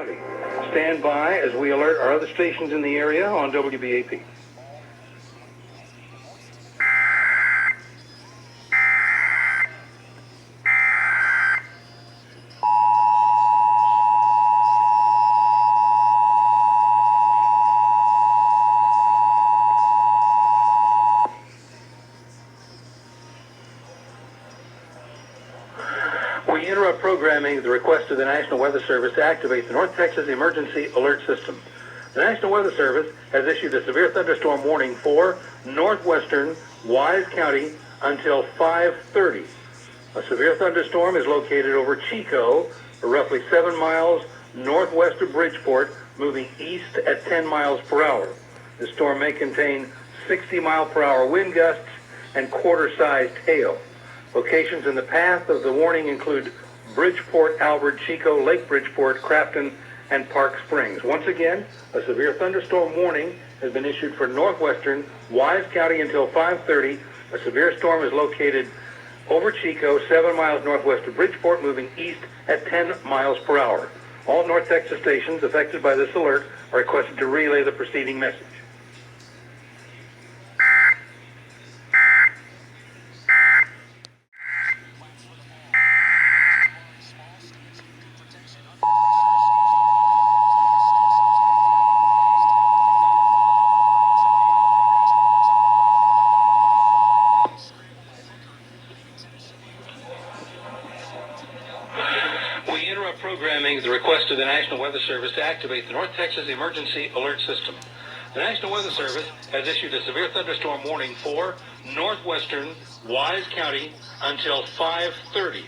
County. Stand by as we alert our other stations in the area on WBAP. We interrupt programming at the request of the National Weather Service to activate the North Texas Emergency Alert System. The National Weather Service has issued a severe thunderstorm warning for northwestern Wise County until 5:30. A severe thunderstorm is located over Chico, roughly 7 miles northwest of Bridgeport, moving east at 10 miles per hour. The storm may contain 60-mile-per-hour wind gusts and quarter-sized hail. Locations in the path of the warning include Bridgeport, Albert, Chico, Lake Bridgeport, Crafton, and Park Springs. Once again, a severe thunderstorm warning has been issued for northwestern Wise County until 5:30. A severe storm is located over Chico, 7 miles northwest of Bridgeport, moving east at 10 miles per hour. All North Texas stations affected by this alert are requested to relay the preceding message. We interrupt programming at the request of the National Weather Service to activate the North Texas Emergency Alert System. The National Weather Service has issued a severe thunderstorm warning for northwestern Wise County until 5:30.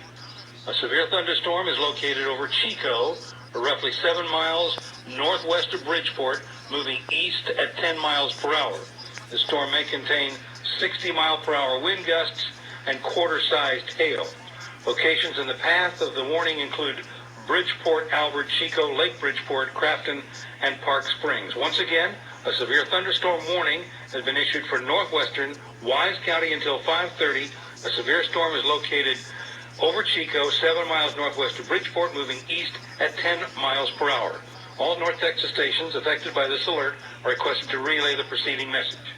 A severe thunderstorm is located over Chico, roughly 7 miles northwest of Bridgeport, moving east at 10 miles per hour. The storm may contain 60-mile-per-hour wind gusts and quarter-sized hail. Locations in the path of the warning include Bridgeport, Albert, Chico, Lake Bridgeport, Crafton, and Park Springs. Once again, a severe thunderstorm warning has been issued for northwestern Wise County until 5:30. A severe storm is located over Chico, 7 miles northwest of Bridgeport, moving east at 10 miles per hour. All North Texas stations affected by this alert are requested to relay the preceding message.